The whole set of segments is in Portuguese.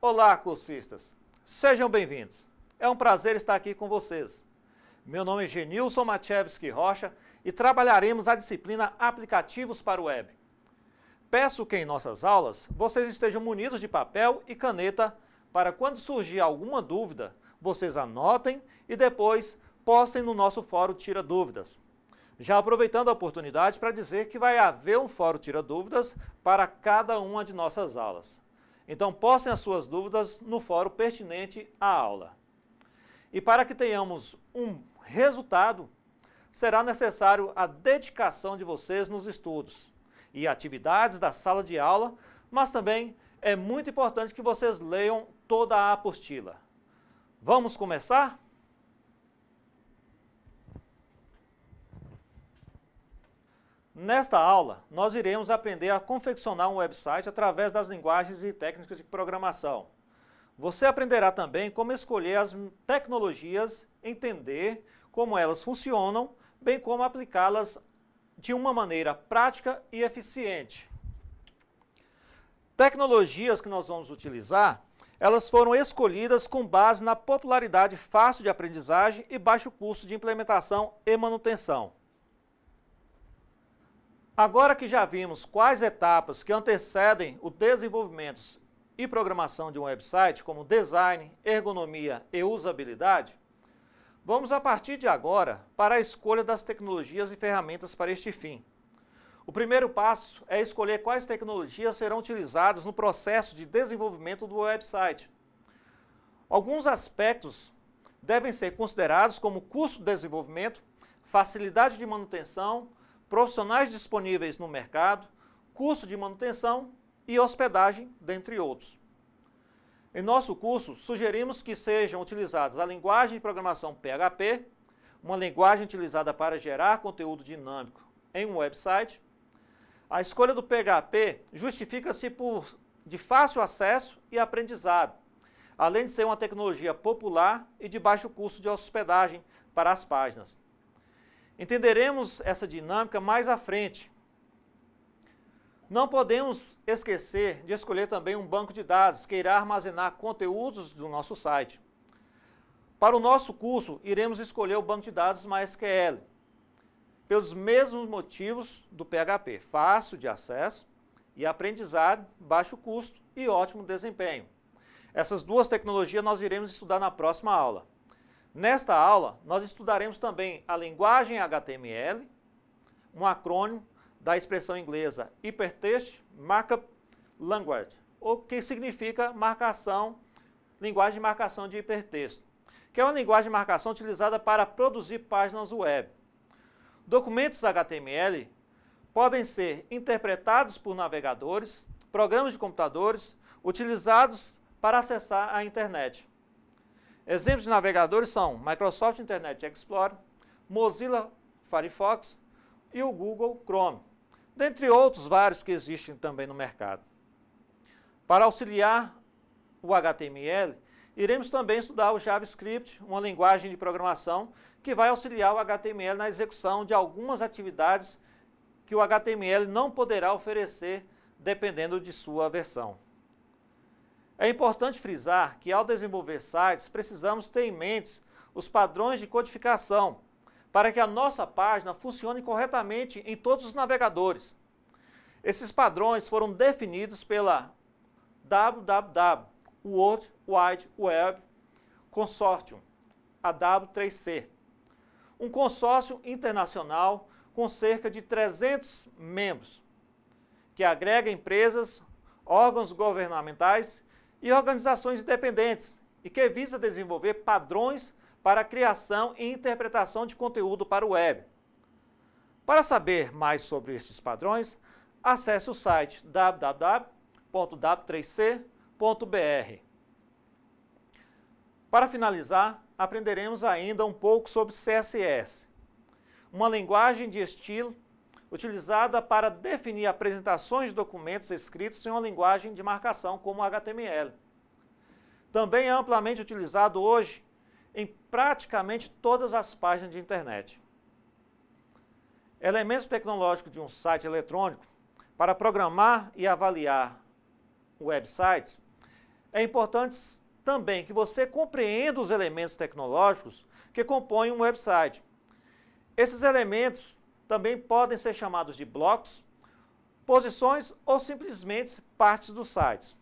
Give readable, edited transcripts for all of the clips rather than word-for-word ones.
Olá, cursistas! Sejam bem-vindos. É um prazer estar aqui com vocês. Meu nome é Genilson Machevski Rocha e trabalharemos a disciplina Aplicativos para o Web. Peço que em nossas aulas vocês estejam munidos de papel e caneta para quando surgir alguma dúvida, vocês anotem e depois postem no nosso fórum Tira Dúvidas. Já aproveitando a oportunidade para dizer que vai haver um fórum Tira Dúvidas para cada uma de nossas aulas. Então postem as suas dúvidas no fórum pertinente à aula. E para que tenhamos um resultado, será necessário a dedicação de vocês nos estudos e atividades da sala de aula, mas também é muito importante que vocês leiam toda a apostila. Vamos começar? Nesta aula, nós iremos aprender a confeccionar um website através das linguagens e técnicas de programação. Você aprenderá também como escolher as tecnologias, entender como elas funcionam, bem como aplicá-las de uma maneira prática e eficiente. Tecnologias que nós vamos utilizar, elas foram escolhidas com base na popularidade fácil de aprendizagem e baixo custo de implementação e manutenção. Agora que já vimos quais etapas que antecedem o desenvolvimento e programação de um website, como design, ergonomia e usabilidade, vamos a partir de agora para a escolha das tecnologias e ferramentas para este fim. O primeiro passo é escolher quais tecnologias serão utilizadas no processo de desenvolvimento do website. Alguns aspectos devem ser considerados como custo de desenvolvimento, facilidade de manutenção, profissionais disponíveis no mercado, custo de manutenção e hospedagem, dentre outros. Em nosso curso, sugerimos que sejam utilizadas a linguagem de programação PHP, uma linguagem utilizada para gerar conteúdo dinâmico em um website. A escolha do PHP justifica-se de fácil acesso e aprendizado, além de ser uma tecnologia popular e de baixo custo de hospedagem para as páginas. Entenderemos essa dinâmica mais à frente. Não podemos esquecer de escolher também um banco de dados que irá armazenar conteúdos do nosso site. Para o nosso curso, iremos escolher o banco de dados MySQL, pelos mesmos motivos do PHP, fácil de acesso e aprendizado, baixo custo e ótimo desempenho. Essas duas tecnologias nós iremos estudar na próxima aula. Nesta aula, nós estudaremos também a linguagem HTML, um acrônimo da expressão inglesa Hypertext Markup Language, o que significa linguagem de marcação de hipertexto, que é uma linguagem de marcação utilizada para produzir páginas web. Documentos HTML podem ser interpretados por navegadores, programas de computadores, utilizados para acessar a internet. Exemplos de navegadores são Microsoft Internet Explorer, Mozilla Firefox e o Google Chrome, dentre outros vários que existem também no mercado. Para auxiliar o HTML, iremos também estudar o JavaScript, uma linguagem de programação que vai auxiliar o HTML na execução de algumas atividades que o HTML não poderá oferecer dependendo de sua versão. É importante frisar que ao desenvolver sites, precisamos ter em mente os padrões de codificação para que a nossa página funcione corretamente em todos os navegadores. Esses padrões foram definidos pela WWW, World Wide Web Consortium, a W3C, um consórcio internacional com cerca de 300 membros, que agrega empresas, órgãos governamentais e organizações independentes e que visa desenvolver padrões para a criação e interpretação de conteúdo para o web. Para saber mais sobre esses padrões, acesse o site www.w3c.br. Para finalizar, aprenderemos ainda um pouco sobre CSS, uma linguagem de estilo utilizada para definir apresentações de documentos escritos em uma linguagem de marcação como HTML. Também é amplamente utilizado hoje em praticamente todas as páginas de internet. Elementos tecnológicos de um site eletrônico para programar e avaliar websites é importante também que você compreenda os elementos tecnológicos que compõem um website. Esses elementos também podem ser chamados de blocos, posições ou simplesmente partes dos sites.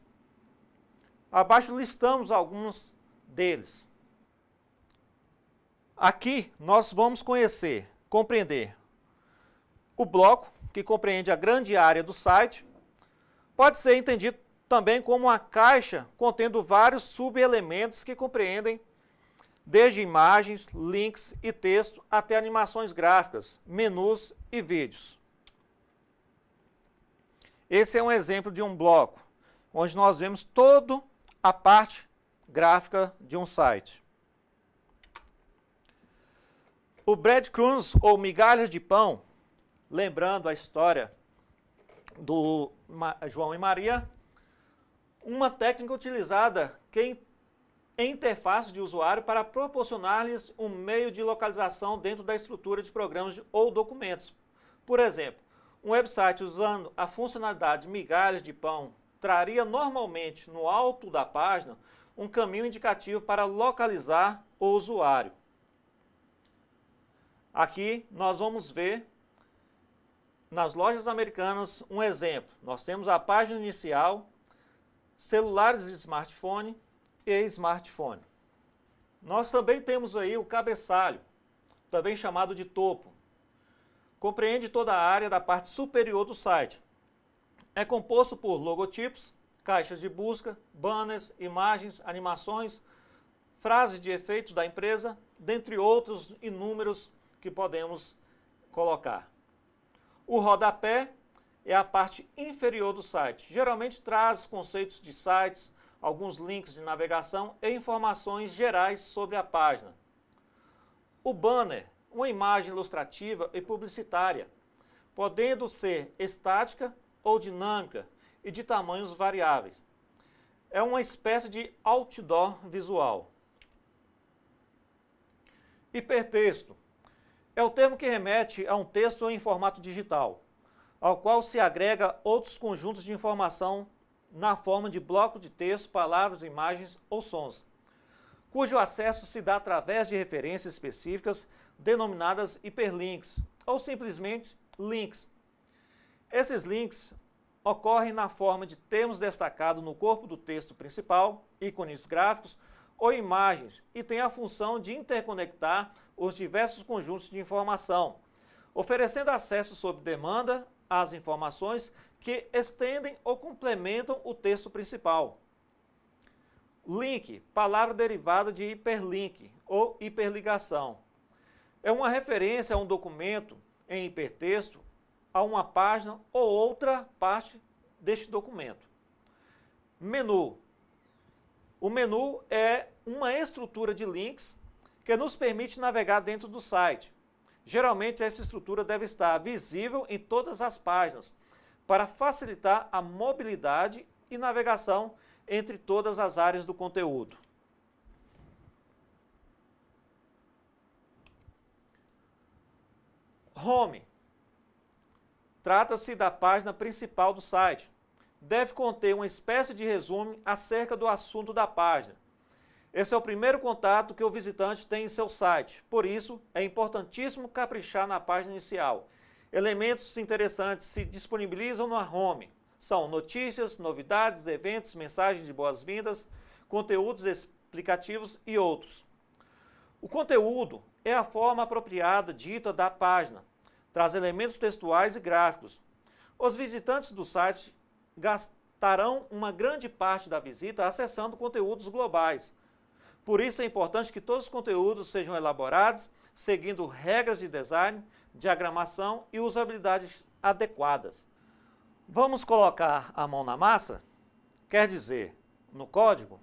Abaixo listamos alguns deles. Aqui nós vamos compreender o bloco, que compreende a grande área do site. Pode ser entendido também como uma caixa contendo vários subelementos que compreendem desde imagens, links e texto até animações gráficas, menus e vídeos. Esse é um exemplo de um bloco, onde nós vemos toda a parte gráfica de um site. O breadcrumbs, ou migalhas de pão, lembrando a história do João e Maria, uma técnica utilizada em interface de usuário para proporcionar-lhes um meio de localização dentro da estrutura de programas ou documentos. Por exemplo, um website usando a funcionalidade migalhas de pão traria normalmente no alto da página um caminho indicativo para localizar o usuário. Aqui nós vamos ver nas lojas americanas um exemplo. Nós temos a página inicial, celulares de smartphone e smartphone. Nós também temos aí o cabeçalho, também chamado de topo. Compreende toda a área da parte superior do site. É composto por logotipos, caixas de busca, banners, imagens, animações, frases de efeitos da empresa, dentre outros inúmeros que podemos colocar. O rodapé é a parte inferior do site. Geralmente traz conceitos de sites, alguns links de navegação e informações gerais sobre a página. O banner, uma imagem ilustrativa e publicitária, podendo ser estática ou dinâmica e de tamanhos variáveis. É uma espécie de outdoor visual. Hipertexto é o termo que remete a um texto em formato digital, ao qual se agrega outros conjuntos de informação na forma de blocos de texto, palavras, imagens ou sons, cujo acesso se dá através de referências específicas denominadas hiperlinks ou simplesmente links. Esses links ocorrem na forma de termos destacados no corpo do texto principal, ícones gráficos ou imagens, e têm a função de interconectar os diversos conjuntos de informação, oferecendo acesso sob demanda às informações que estendem ou complementam o texto principal. Link, palavra derivada de hiperlink ou hiperligação. É uma referência a um documento em hipertexto, a uma página ou outra parte deste documento. Menu. O menu é uma estrutura de links que nos permite navegar dentro do site. Geralmente, essa estrutura deve estar visível em todas as páginas, para facilitar a mobilidade e navegação entre todas as áreas do conteúdo. Home. Trata-se da página principal do site. Deve conter uma espécie de resumo acerca do assunto da página. Esse é o primeiro contato que o visitante tem em seu site. Por isso, é importantíssimo caprichar na página inicial. Elementos interessantes se disponibilizam na home. São notícias, novidades, eventos, mensagens de boas-vindas, conteúdos explicativos e outros. O conteúdo é a forma apropriada dita da página. Traz elementos textuais e gráficos. Os visitantes do site gastarão uma grande parte da visita acessando conteúdos globais. Por isso é importante que todos os conteúdos sejam elaborados seguindo regras de design, diagramação e usabilidade adequadas. Vamos colocar a mão na massa? Quer dizer, no código?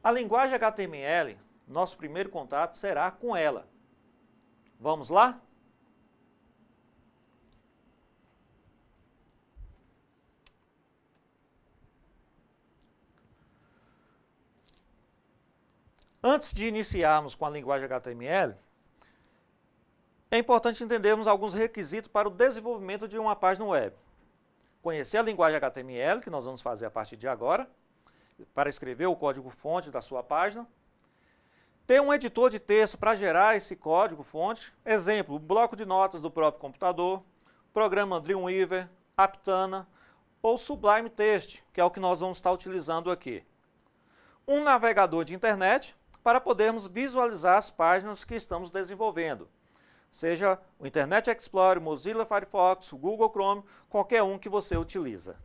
A linguagem HTML, nosso primeiro contato será com ela. Vamos lá? Antes de iniciarmos com a linguagem HTML, é importante entendermos alguns requisitos para o desenvolvimento de uma página web. Conhecer a linguagem HTML, que nós vamos fazer a partir de agora, para escrever o código-fonte da sua página. Ter um editor de texto para gerar esse código-fonte. Exemplo, o bloco de notas do próprio computador, programa Dreamweaver, Aptana ou Sublime Text, que é o que nós vamos estar utilizando aqui. Um navegador de internet para podermos visualizar as páginas que estamos desenvolvendo. Seja o Internet Explorer, Mozilla Firefox, o Google Chrome, qualquer um que você utiliza.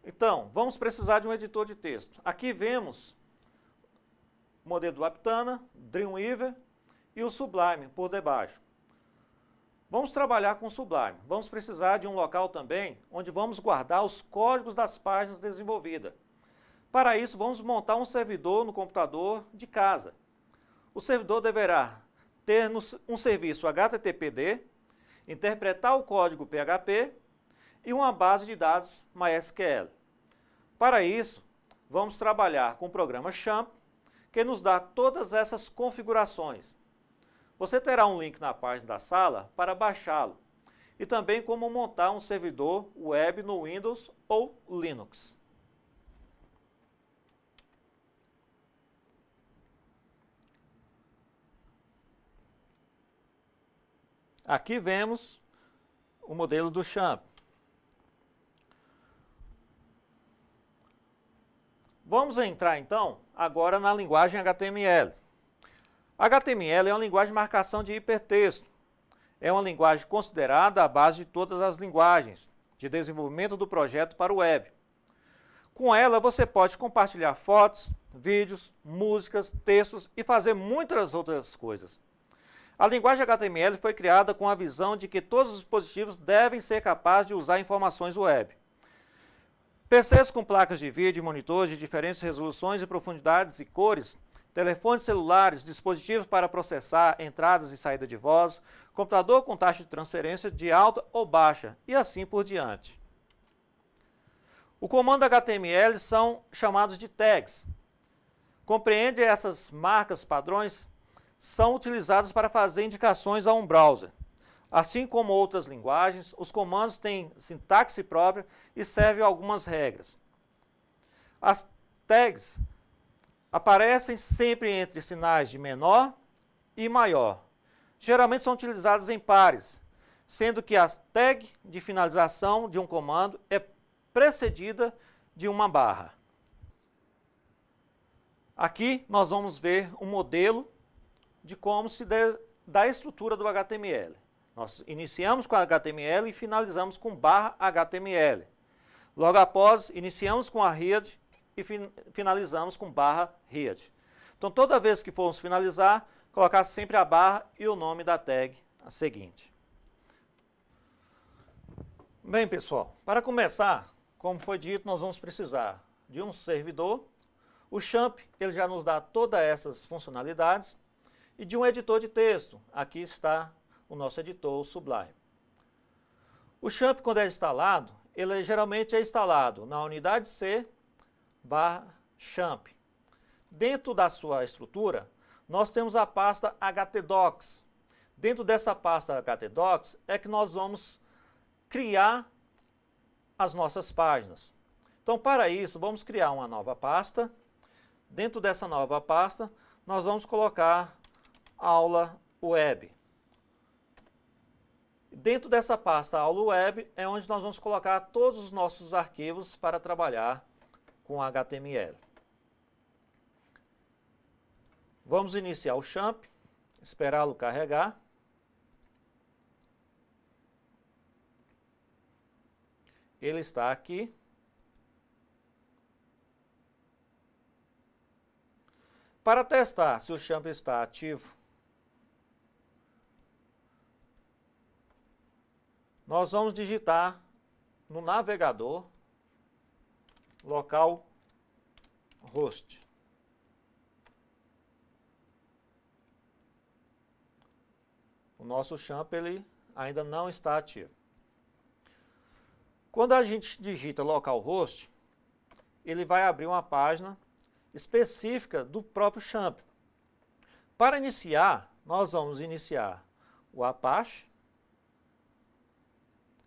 Então, vamos precisar de um editor de texto. Aqui vemos o modelo do Aptana, Dreamweaver e o Sublime por debaixo. Vamos trabalhar com o Sublime. Vamos precisar de um local também onde vamos guardar os códigos das páginas desenvolvidas. Para isso, vamos montar um servidor no computador de casa. O servidor deverá ter um serviço HTTPD, interpretar o código PHP e uma base de dados MySQL. Para isso, vamos trabalhar com o programa Champ, que nos dá todas essas configurações. Você terá um link na página da sala para baixá-lo e também como montar um servidor web no Windows ou Linux. Aqui vemos o modelo do Champ. Vamos entrar então agora na linguagem HTML. HTML é uma linguagem de marcação de hipertexto. É uma linguagem considerada a base de todas as linguagens de desenvolvimento do projeto para o web. Com ela você pode compartilhar fotos, vídeos, músicas, textos e fazer muitas outras coisas. A linguagem HTML foi criada com a visão de que todos os dispositivos devem ser capazes de usar informações web. PCs com placas de vídeo e monitores de diferentes resoluções e profundidades e cores, telefones celulares, dispositivos para processar entradas e saída de voz, computador com taxa de transferência de alta ou baixa e assim por diante. O comando HTML são chamados de tags. Compreende essas marcas padrões são utilizados para fazer indicações a um browser. Assim como outras linguagens, os comandos têm sintaxe própria e servem a algumas regras. As tags aparecem sempre entre sinais de menor e maior. Geralmente são utilizadas em pares, sendo que a tag de finalização de um comando é precedida de uma barra. Aqui nós vamos ver um modelo de como se dá a estrutura do HTML. Nós iniciamos com HTML e finalizamos com barra HTML. Logo após, iniciamos com a head e finalizamos com barra head. Então, toda vez que formos finalizar, colocar sempre a barra e o nome da tag a seguinte. Bem, pessoal, para começar, como foi dito, nós vamos precisar de um servidor. O Champ, ele já nos dá todas essas funcionalidades. E de um editor de texto. Aqui está o nosso editor, o Sublime. O Champ, quando é instalado, ele geralmente é instalado na unidade C/Champ. Dentro da sua estrutura, nós temos a pasta htdocs. Dentro dessa pasta htdocs é que nós vamos criar as nossas páginas. Então, para isso, vamos criar uma nova pasta. Dentro dessa nova pasta, nós vamos colocar aula web. Dentro dessa pasta aula web é onde nós vamos colocar todos os nossos arquivos para trabalhar com HTML. Vamos iniciar o Champ, esperá-lo carregar. Ele está aqui. Para testar se o Champ está ativo, nós vamos digitar no navegador localhost. O nosso Champ ele ainda não está ativo. Quando a gente digita localhost, ele vai abrir uma página específica do próprio Champ. Para iniciar, nós vamos iniciar o Apache,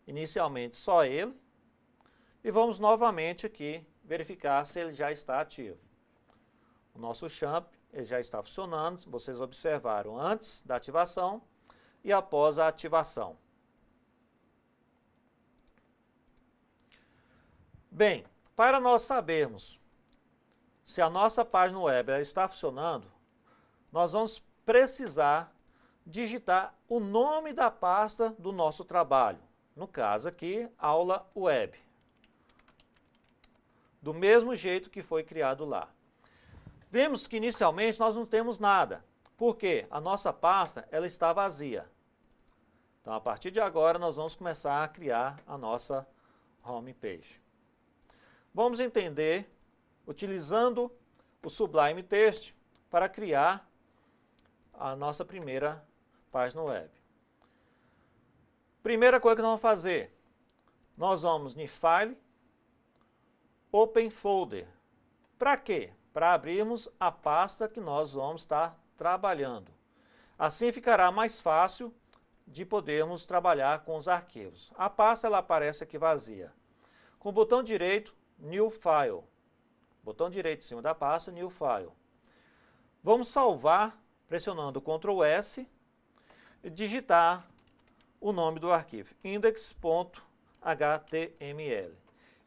inicialmente só ele, e vamos novamente aqui verificar se ele já está ativo. O nosso champ ele já está funcionando, vocês observaram antes da ativação e após a ativação. Bem, para nós sabermos se a nossa página web está funcionando, nós vamos precisar digitar o nome da pasta do nosso trabalho. No caso aqui, aula web. Do mesmo jeito que foi criado lá. Vemos que inicialmente nós não temos nada. Por quê? A nossa pasta ela está vazia. Então, a partir de agora, nós vamos começar a criar a nossa homepage. Vamos entender, utilizando o Sublime Text, para criar a nossa primeira página web. Primeira coisa que nós vamos fazer, nós vamos em File, Open Folder. Para quê? Para abrirmos a pasta que nós vamos estar trabalhando. Assim ficará mais fácil de podermos trabalhar com os arquivos. A pasta ela aparece aqui vazia. Com o botão direito, New File. Botão direito em cima da pasta, New File. Vamos salvar pressionando Ctrl S e digitar o nome do arquivo, index.html.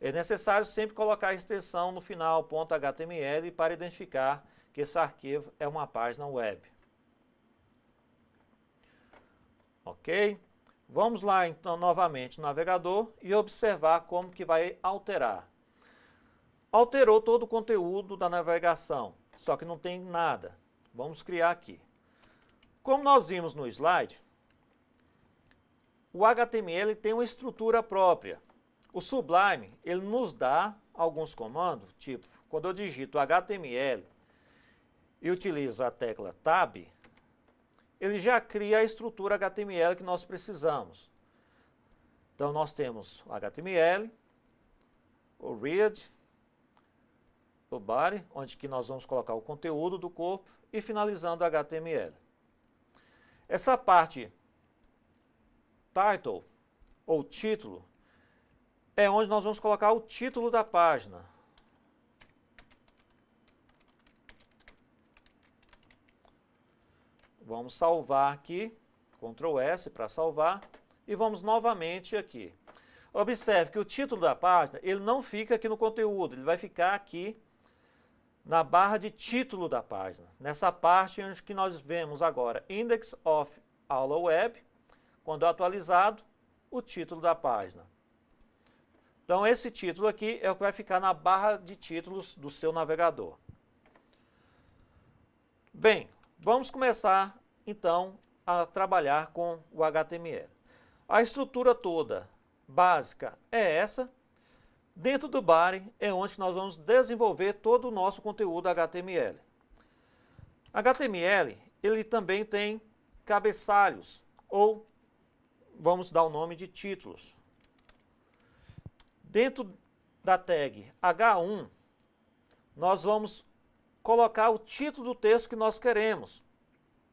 É necessário sempre colocar a extensão no final, .html, para identificar que esse arquivo é uma página web. Ok? Vamos lá então novamente no navegador e observar como que vai alterar. Alterou todo o conteúdo da navegação, só que não tem nada. Vamos criar aqui. Como nós vimos no slide, o HTML tem uma estrutura própria. O Sublime, ele nos dá alguns comandos, tipo, quando eu digito HTML e utilizo a tecla Tab, ele já cria a estrutura HTML que nós precisamos. Então, nós temos o HTML, o Read, o Body, onde que nós vamos colocar o conteúdo do corpo, e finalizando o HTML. Essa parte Title, ou título, é onde nós vamos colocar o título da página. Vamos salvar aqui, Ctrl S para salvar, e vamos novamente aqui. Observe que o título da página, ele não fica aqui no conteúdo, ele vai ficar aqui na barra de título da página. Nessa parte onde que nós vemos agora, Index of Aula Web, quando atualizado, o título da página. Então, esse título aqui é o que vai ficar na barra de títulos do seu navegador. Bem, vamos começar, então, a trabalhar com o HTML. A estrutura toda básica é essa. Dentro do body é onde nós vamos desenvolver todo o nosso conteúdo HTML. HTML, ele também tem cabeçalhos, ou vamos dar o nome de títulos. Dentro da tag H1, nós vamos colocar o título do texto que nós queremos.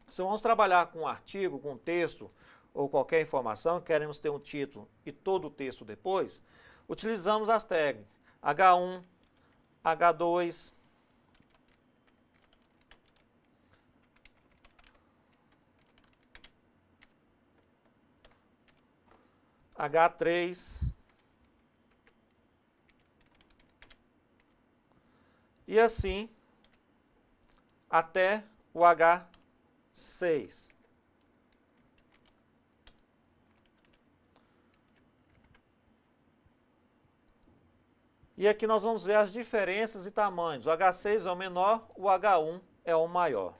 Se vamos trabalhar com um artigo, com um texto ou qualquer informação, queremos ter um título e todo o texto depois, utilizamos as tags H1, H2, H3 e assim até o H6. E aqui nós vamos ver as diferenças de tamanhos. O H6 é o menor, o H1 é o maior.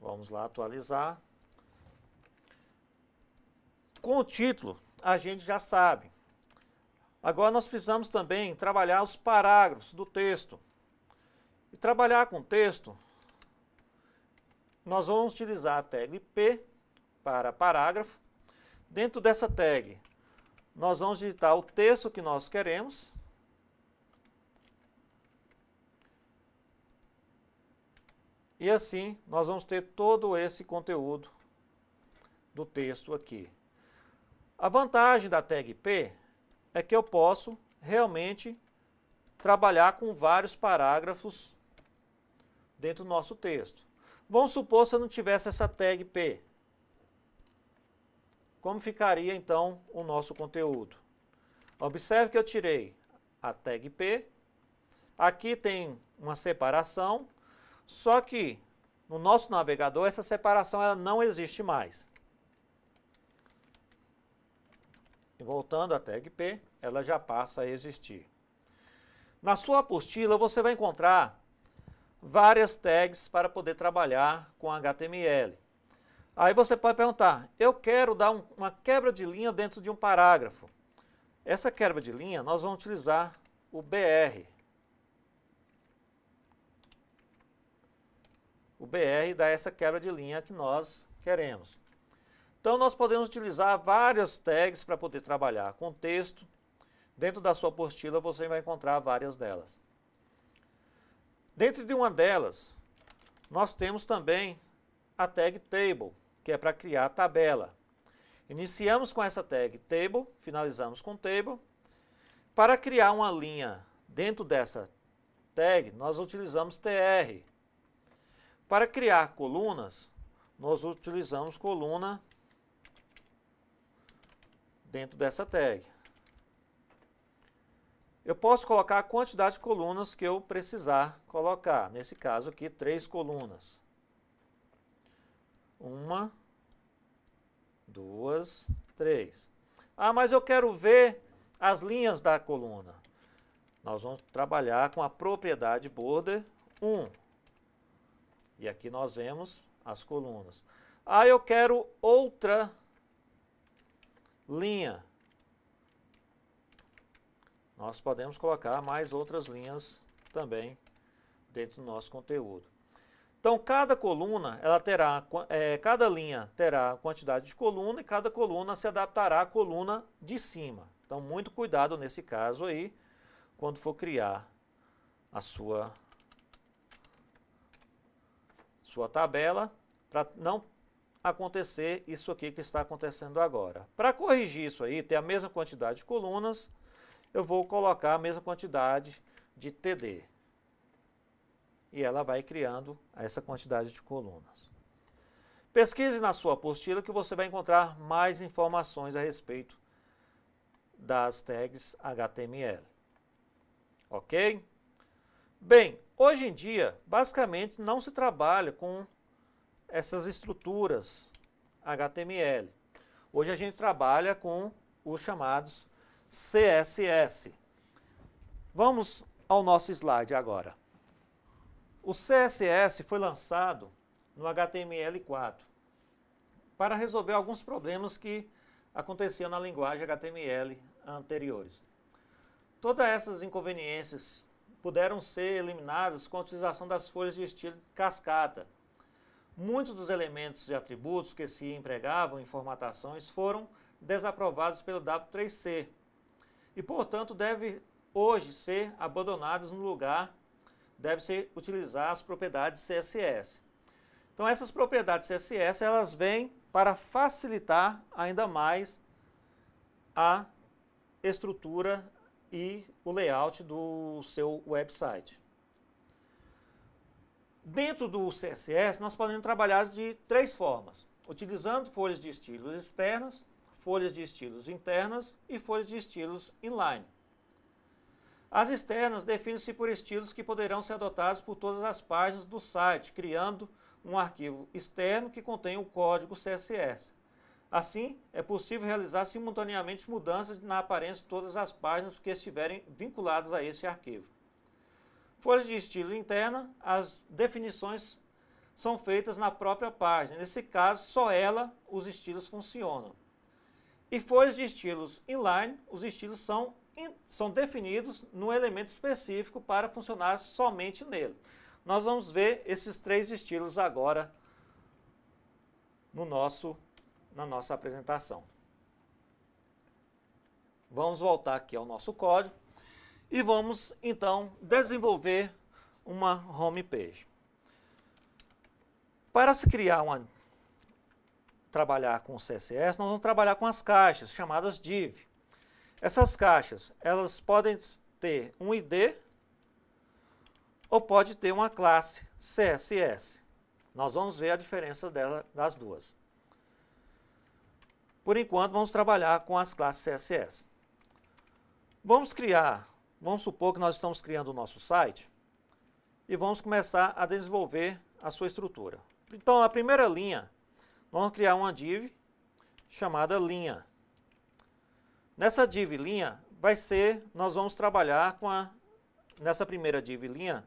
Vamos lá atualizar. Com o título, a gente já sabe. Agora nós precisamos também trabalhar os parágrafos do texto. E trabalhar com texto, nós vamos utilizar a tag P para parágrafo. Dentro dessa tag, nós vamos digitar o texto que nós queremos. E assim, nós vamos ter todo esse conteúdo do texto aqui. A vantagem da tag P é que eu posso realmente trabalhar com vários parágrafos dentro do nosso texto. Vamos supor se eu não tivesse essa tag P. Como ficaria então o nosso conteúdo? Observe que eu tirei a tag P. Aqui tem uma separação. Só que no nosso navegador essa separação ela não existe mais. E voltando à tag P, ela já passa a existir. Na sua apostila você vai encontrar várias tags para poder trabalhar com HTML. Aí você pode perguntar, eu quero dar uma quebra de linha dentro de um parágrafo. Essa quebra de linha nós vamos utilizar o BR. O BR dá essa quebra de linha que nós queremos. Então, nós podemos utilizar várias tags para poder trabalhar com texto. Dentro da sua apostila, você vai encontrar várias delas. Dentro de uma delas, nós temos também a tag Table, que é para criar tabela. Iniciamos com essa tag Table, finalizamos com Table. Para criar uma linha dentro dessa tag, nós utilizamos TR. Para criar colunas, nós utilizamos coluna dentro dessa tag. Eu posso colocar a quantidade de colunas que eu precisar colocar. Nesse caso aqui, 3 colunas. 1, 2, 3. Ah, mas eu quero ver as linhas da coluna. Nós vamos trabalhar com a propriedade border 1. E aqui nós vemos as colunas. Ah, eu quero outra linha. Nós podemos colocar mais outras linhas também dentro do nosso conteúdo. Então, cada coluna, cada linha terá a quantidade de coluna e cada coluna se adaptará à coluna de cima. Então, muito cuidado nesse caso aí, quando for criar a sua tabela, para não acontecer isso aqui que está acontecendo agora. Para corrigir isso aí, ter a mesma quantidade de colunas, eu vou colocar a mesma quantidade de TD. E ela vai criando essa quantidade de colunas. Pesquise na sua apostila que você vai encontrar mais informações a respeito das tags HTML. Ok? Bem, hoje em dia, basicamente, não se trabalha com essas estruturas HTML. Hoje a gente trabalha com os chamados CSS. Vamos ao nosso slide agora. O CSS foi lançado no HTML4 para resolver alguns problemas que aconteciam na linguagem HTML anteriores. Todas essas inconveniências puderam ser eliminadas com a utilização das folhas de estilo cascata. Muitos dos elementos e atributos que se empregavam em formatações foram desaprovados pelo W3C e, portanto, deve hoje ser abandonados no lugar, deve-se utilizar as propriedades CSS. Então, essas propriedades CSS, elas vêm para facilitar ainda mais a estrutura e o layout do seu website. Dentro do CSS, nós podemos trabalhar de 3 formas, utilizando folhas de estilos externas, folhas de estilos internas e folhas de estilos inline. As externas definem-se por estilos que poderão ser adotados por todas as páginas do site, criando um arquivo externo que contém o código CSS. Assim, é possível realizar simultaneamente mudanças na aparência de todas as páginas que estiverem vinculadas a esse arquivo. Folhas de estilo interna, as definições são feitas na própria página. Nesse caso, só ela, os estilos funcionam. E folhas de estilos inline, os estilos são definidos num elemento específico para funcionar somente nele. Nós vamos ver esses 3 estilos agora na nossa apresentação. Vamos voltar aqui ao nosso código e vamos, então, desenvolver uma homepage. Para se criar trabalhar com o CSS, nós vamos trabalhar com as caixas, chamadas div. Essas caixas, elas podem ter um ID ou pode ter uma classe CSS. Nós vamos ver a diferença das duas. Por enquanto, vamos trabalhar com as classes CSS. Vamos supor que nós estamos criando o nosso site e vamos começar a desenvolver a sua estrutura. Então, a primeira linha, vamos criar uma div chamada linha. Nessa div linha, nós vamos trabalhar nessa primeira div linha,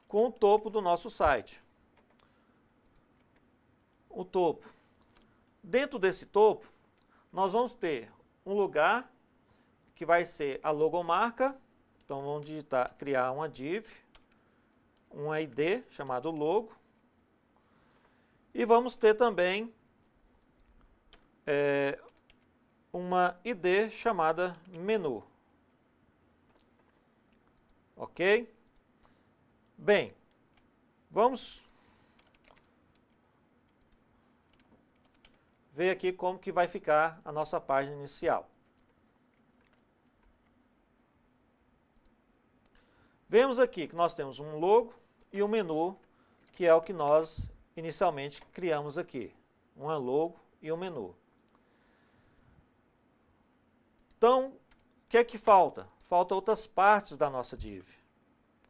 com o topo do nosso site. O topo. Dentro desse topo, nós vamos ter um lugar que vai ser a logomarca. Então, vamos criar uma div, um ID chamado logo. E vamos ter também uma ID chamada menu. Ok? Bem, vamos ver aqui como que vai ficar a nossa página inicial. Vemos aqui que nós temos um logo e um menu, que é o que nós inicialmente criamos aqui. Uma logo e um menu. Então, o que é que falta? Faltam outras partes da nossa div,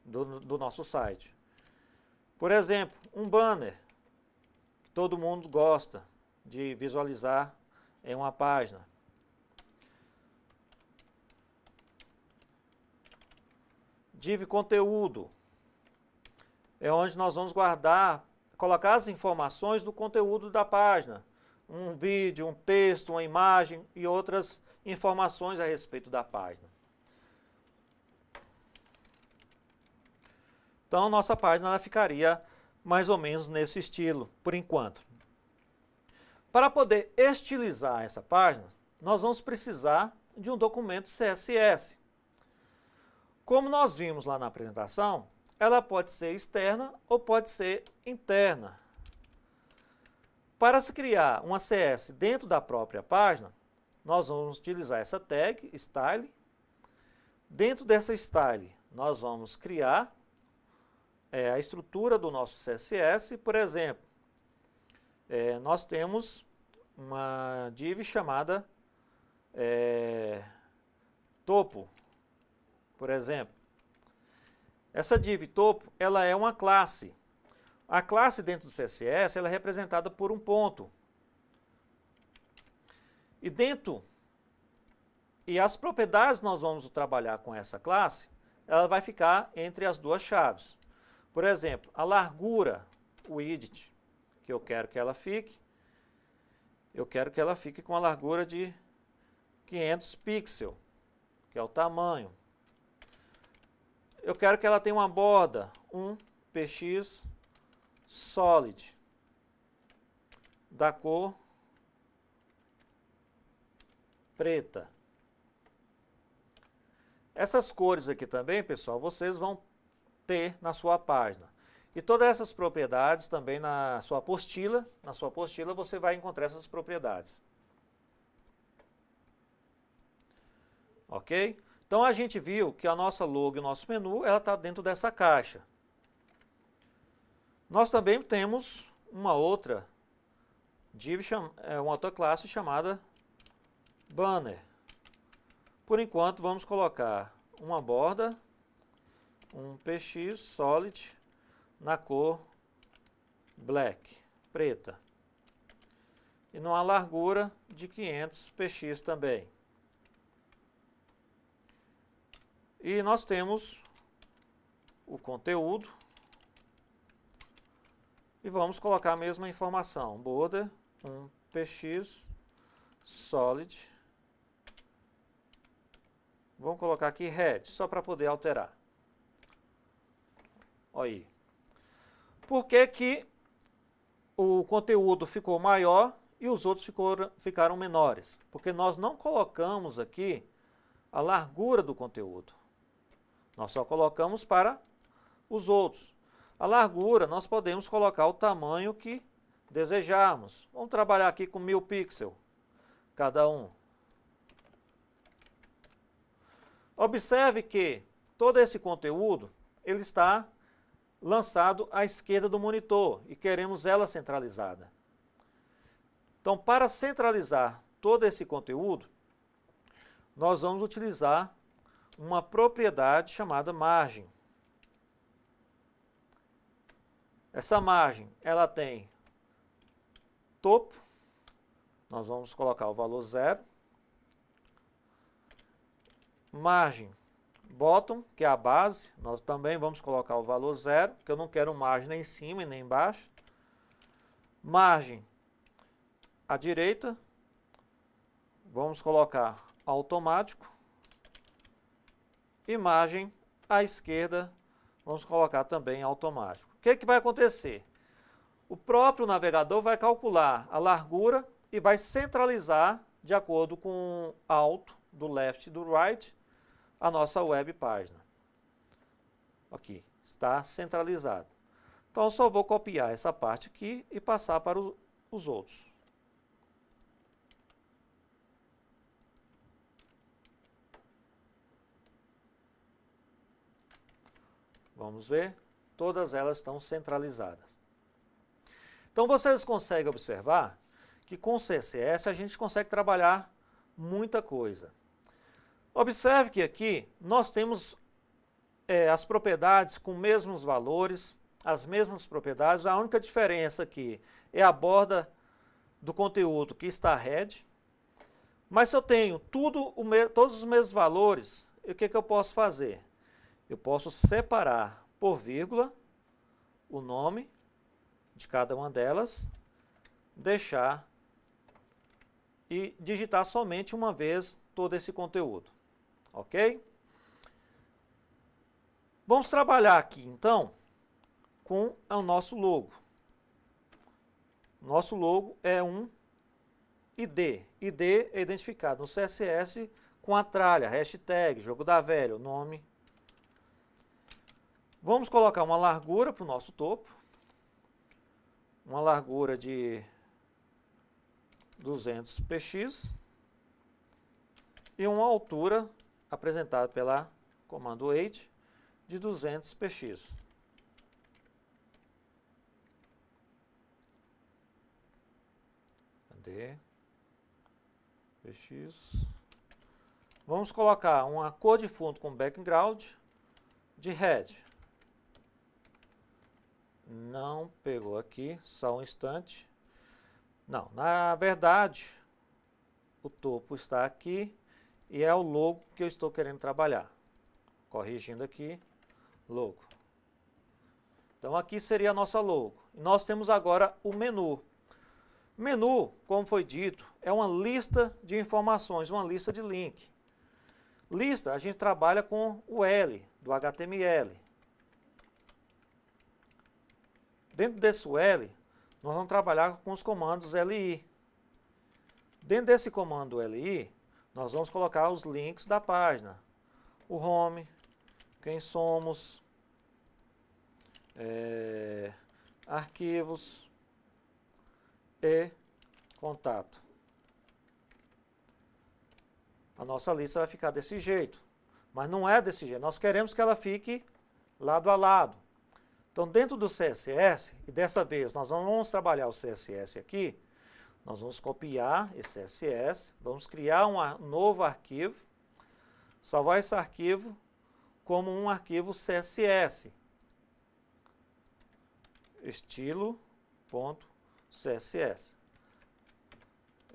do nosso site. Por exemplo, um banner, que todo mundo gosta de visualizar em uma página. Div conteúdo, é onde nós vamos colocar as informações do conteúdo da página. Um vídeo, um texto, uma imagem e outras informações a respeito da página. Então, nossa página ela ficaria mais ou menos nesse estilo, por enquanto. Para poder estilizar essa página, nós vamos precisar de um documento CSS. Como nós vimos lá na apresentação, ela pode ser externa ou pode ser interna. Para se criar uma CS dentro da própria página, nós vamos utilizar essa tag, style. Dentro dessa style, nós vamos criar a estrutura do nosso CSS. Por exemplo, nós temos uma div chamada topo, por exemplo. Essa div topo, ela é uma classe. A classe dentro do CSS ela é representada por um ponto. E as propriedades que nós vamos trabalhar com essa classe, ela vai ficar entre as duas chaves. Por exemplo, a largura, o width, que eu quero que ela fique com a largura de 500 pixels, que é o tamanho. Eu quero que ela tenha uma borda, um px solid, da cor preta. Essas cores aqui também, pessoal, vocês vão ter na sua página. E todas essas propriedades também na sua apostila. Na sua apostila você vai encontrar essas propriedades. Ok? Então a gente viu que a nossa logo e o nosso menu ela está dentro dessa caixa. Nós também temos uma outra div, uma outra classe chamada banner. Por enquanto vamos colocar uma borda, um px solid na cor black, preta. E numa largura de 500 px também. E nós temos o conteúdo. E vamos colocar a mesma informação. Border, um px solid. Vamos colocar aqui red, só para poder alterar. Olha aí. Por que que o conteúdo ficou maior e os outros ficaram menores? Porque nós não colocamos aqui a largura do conteúdo. Nós só colocamos para os outros. A largura, nós podemos colocar o tamanho que desejarmos. Vamos trabalhar aqui com 1000 pixels, cada um. Observe que todo esse conteúdo, ele está lançado à esquerda do monitor e queremos ela centralizada. Então, para centralizar todo esse conteúdo, nós vamos utilizar uma propriedade chamada margem. Essa margem, ela tem topo, nós vamos colocar o valor 0. Margem bottom, que é a base, nós também vamos colocar o valor 0, porque eu não quero margem nem em cima e nem embaixo. Margem à direita, vamos colocar automático. E margem à esquerda, vamos colocar também automático. O que vai acontecer? O próprio navegador vai calcular a largura e vai centralizar, de acordo com o alto, do left e do right, a nossa web página. Aqui, está centralizado. Então, eu só vou copiar essa parte aqui e passar para os outros. Vamos ver, todas elas estão centralizadas. Então, vocês conseguem observar que com o CSS a gente consegue trabalhar muita coisa. Observe que aqui nós temos as propriedades com mesmos valores, as mesmas propriedades, a única diferença aqui é a borda do conteúdo que está head, mas se eu tenho todos os mesmos valores, o que eu posso fazer? Eu posso separar por vírgula o nome de cada uma delas, deixar e digitar somente uma vez todo esse conteúdo. Ok? Vamos trabalhar aqui, então, com o nosso logo. Nosso logo é um ID. ID é identificado no CSS com a tralha, hashtag, jogo da velha, o nome. Vamos colocar uma largura para o nosso topo. Uma largura de 200 px. E uma altura apresentada pela comando weight de 200 px. Cadê? Px. Vamos colocar uma cor de fundo com background de red. Não pegou aqui, só um instante. Não, na verdade, o topo está aqui e é o logo que eu estou querendo trabalhar. Corrigindo aqui, logo. Então, aqui seria a nossa logo. Nós temos agora o menu. Menu, como foi dito, é uma lista de informações, uma lista de link. Lista, a gente trabalha com o L, do HTML. Dentro desse L, nós vamos trabalhar com os comandos LI. Dentro desse comando LI, nós vamos colocar os links da página. O home, quem somos, arquivos e contato. A nossa lista vai ficar desse jeito, mas não é desse jeito. Nós queremos que ela fique lado a lado. Então, dentro do CSS, e dessa vez nós não vamos trabalhar o CSS aqui, nós vamos copiar esse CSS, vamos criar um novo arquivo, salvar esse arquivo como um arquivo CSS, estilo.css,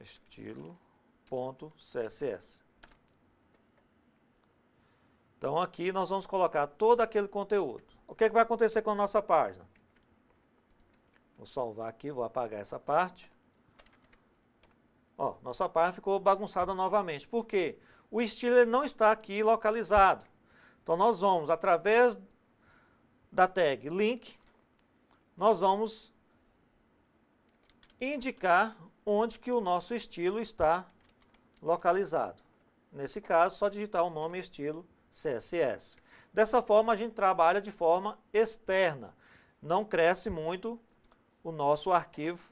estilo.css. Então, aqui nós vamos colocar todo aquele conteúdo. O que vai acontecer com a nossa página? Vou salvar aqui, vou apagar essa parte. Ó, nossa página ficou bagunçada novamente. Por quê? O estilo ele não está aqui localizado. Então, nós vamos, através da tag link, nós vamos indicar onde que o nosso estilo está localizado. nesse caso, só digitar o nome e estilo CSS. Dessa forma, a gente trabalha de forma externa. Não cresce muito o nosso arquivo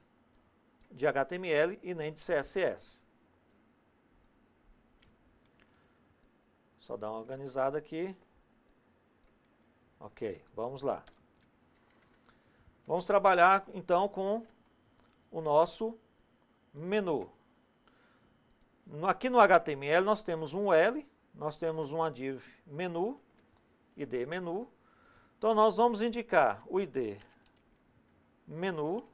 de HTML e nem de CSS. Só dar uma organizada aqui. Ok, vamos lá. Vamos trabalhar então com o nosso menu. Aqui no HTML nós temos um L, nós temos uma div menu, id menu. Então nós vamos indicar o id menu,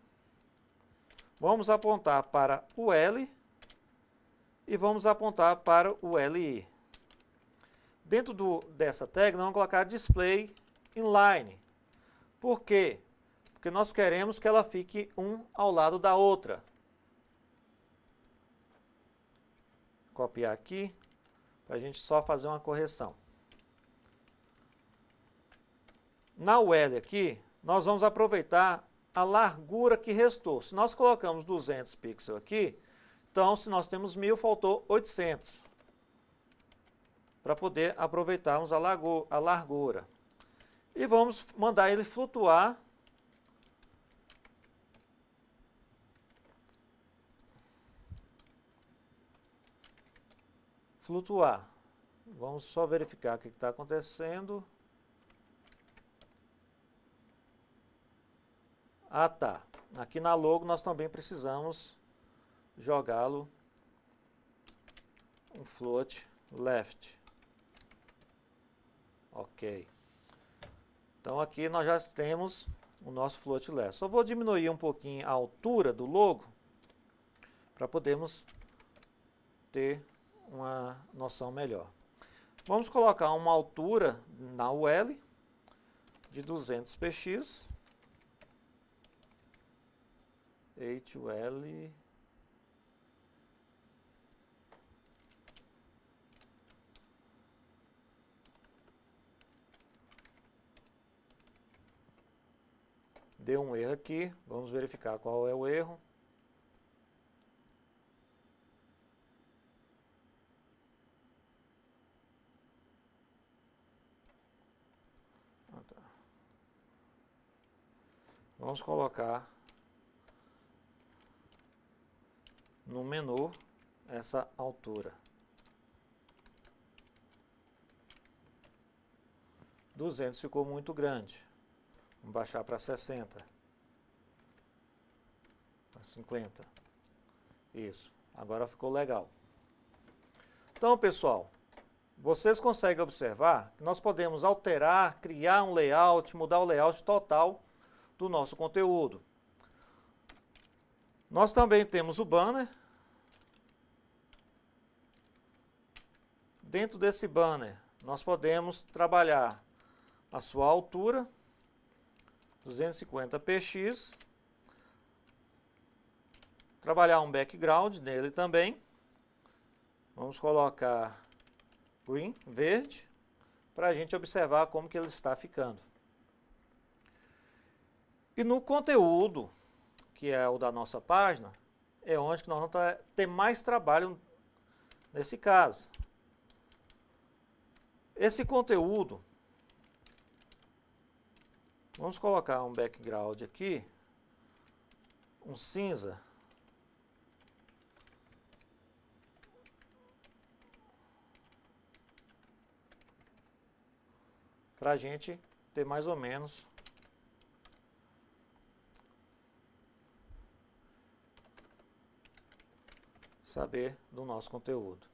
vamos apontar para o L e vamos apontar para o LI. Dentro dessa tag nós vamos colocar display inline. Por quê? Porque nós queremos que ela fique um ao lado da outra. Copiar aqui, para a gente só fazer uma correção. Na UL aqui, nós vamos aproveitar a largura que restou. Se nós colocamos 200 pixels aqui, então se nós temos 1000, faltou 800. Para poder aproveitarmos a largura. E vamos mandar ele flutuar Vamos só verificar o que está acontecendo. Ah, tá. Aqui na logo nós também precisamos jogá-lo um float left. Ok. Então aqui nós já temos o nosso float left. Só vou diminuir um pouquinho a altura do logo para podermos ter uma noção melhor. Vamos colocar uma altura na UL de 200 px. HUL deu um erro aqui, vamos verificar qual é o erro. Vamos colocar no menu essa altura. 200 ficou muito grande. Vamos baixar para 60. Para 50. Isso. Agora ficou legal. Então, pessoal, vocês conseguem observar que nós podemos alterar, criar um layout, mudar o layout total do nosso conteúdo. Nós também temos o banner. Dentro desse banner, nós podemos trabalhar a sua altura, 250 px, trabalhar um background nele também. Vamos colocar green, verde, para a gente observar como que ele está ficando. E no conteúdo, que é o da nossa página, é onde que nós vamos ter mais trabalho nesse caso. Esse conteúdo, vamos colocar um background aqui, um cinza. Para a gente ter mais ou menos saber do nosso conteúdo.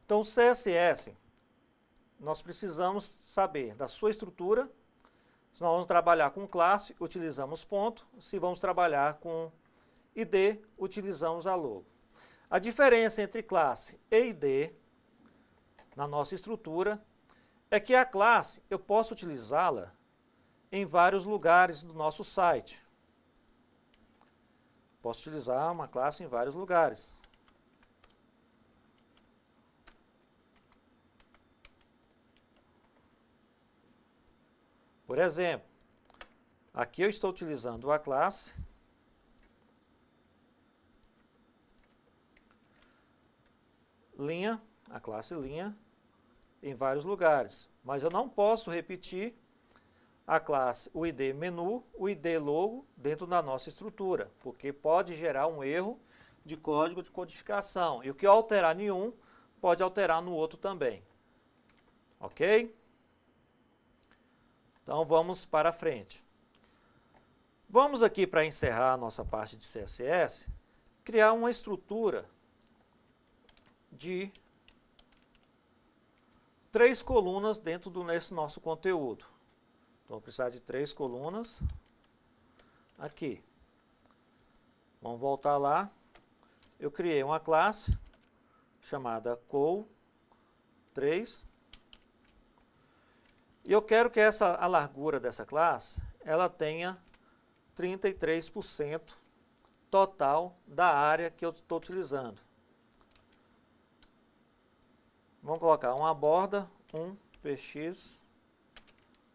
Então, o CSS, nós precisamos saber da sua estrutura. Se nós vamos trabalhar com classe, utilizamos ponto. Se vamos trabalhar com ID, utilizamos a logo. A diferença entre classe e ID, na nossa estrutura, é que a classe, eu posso utilizá-la em vários lugares do nosso site. Posso utilizar uma classe em vários lugares. Por exemplo, aqui eu estou utilizando a classe linha, a classe linha, em vários lugares. Mas eu não posso repetir a classe, o ID menu, o ID logo dentro da nossa estrutura, porque pode gerar um erro de código de codificação. E o que eu alterar em um, pode alterar no outro também. Ok? Então vamos para frente. Vamos aqui, para encerrar a nossa parte de CSS, criar uma estrutura de 3 colunas dentro desse nosso conteúdo. Então, vou precisar de 3 colunas aqui. Vamos voltar lá. Eu criei uma classe chamada col3. E eu quero que a largura dessa classe, ela tenha 33% total da área que eu estou utilizando. Vamos colocar uma borda, um px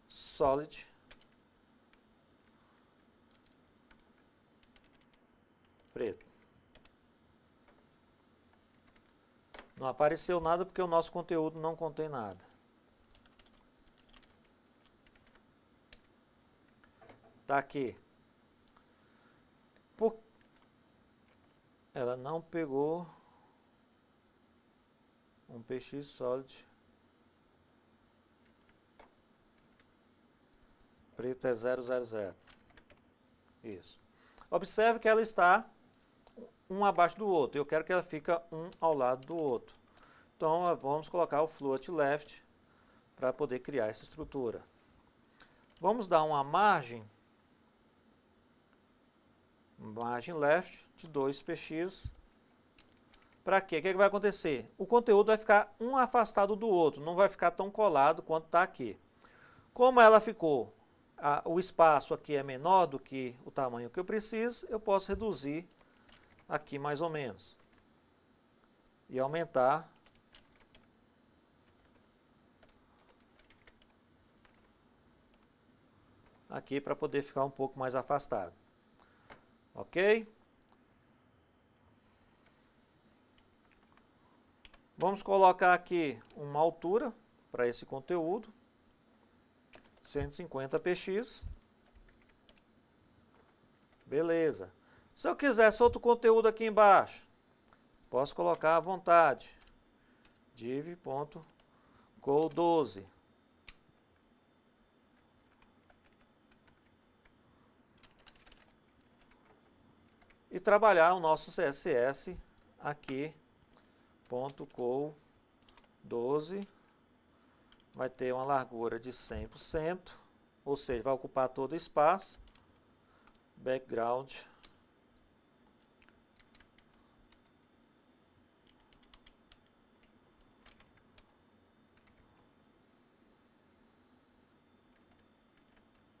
solid preto. Não apareceu nada porque o nosso conteúdo não contém nada. Tá aqui. Ela não pegou um px solid preto é 000. Isso. Observe que ela está um abaixo do outro. Eu quero que ela fique um ao lado do outro. Então, vamos colocar o float left para poder criar essa estrutura. Vamos dar uma margem left de 2px. Para quê? O que vai acontecer? O conteúdo vai ficar um afastado do outro, não vai ficar tão colado quanto está aqui. Como ela ficou, o espaço aqui é menor do que o tamanho que eu preciso, eu posso reduzir aqui mais ou menos. E aumentar aqui para poder ficar um pouco mais afastado. Ok? Vamos colocar aqui uma altura para esse conteúdo. 150px. Beleza. Se eu quisesse outro conteúdo aqui embaixo, posso colocar à vontade. div.col12. E trabalhar o nosso CSS aqui, .col12, vai ter uma largura de 100%, ou seja, vai ocupar todo o espaço. Background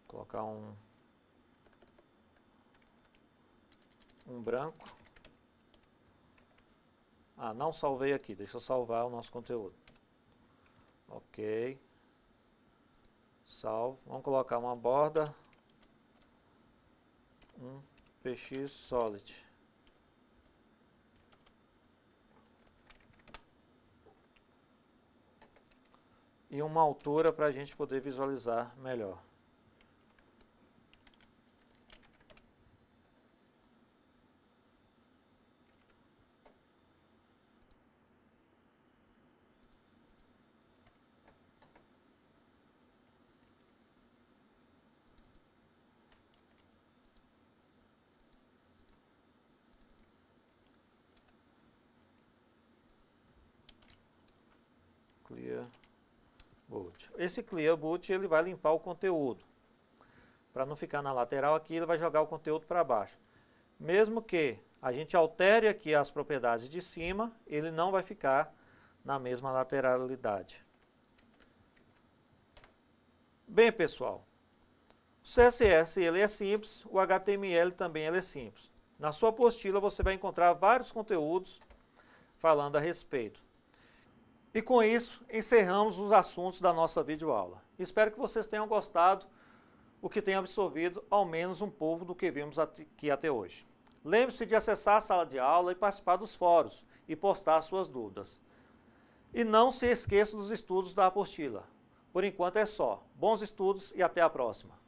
colocar um branco. Não salvei aqui, deixa eu salvar o nosso conteúdo. Ok. Salvo. Vamos colocar uma borda. Um px solid. E uma altura para a gente poder visualizar melhor. Clear boot. Esse clear boot ele vai limpar o conteúdo. Para não ficar na lateral aqui, ele vai jogar o conteúdo para baixo. Mesmo que a gente altere aqui as propriedades de cima, ele não vai ficar na mesma lateralidade. Bem, pessoal, o CSS ele é simples, o HTML também ele é simples. Na sua apostila você vai encontrar vários conteúdos falando a respeito. E com isso, encerramos os assuntos da nossa videoaula. Espero que vocês tenham gostado, o que tenham absorvido ao menos um pouco do que vimos aqui até hoje. Lembre-se de acessar a sala de aula e participar dos fóruns e postar suas dúvidas. E não se esqueça dos estudos da apostila. Por enquanto é só. Bons estudos e até a próxima.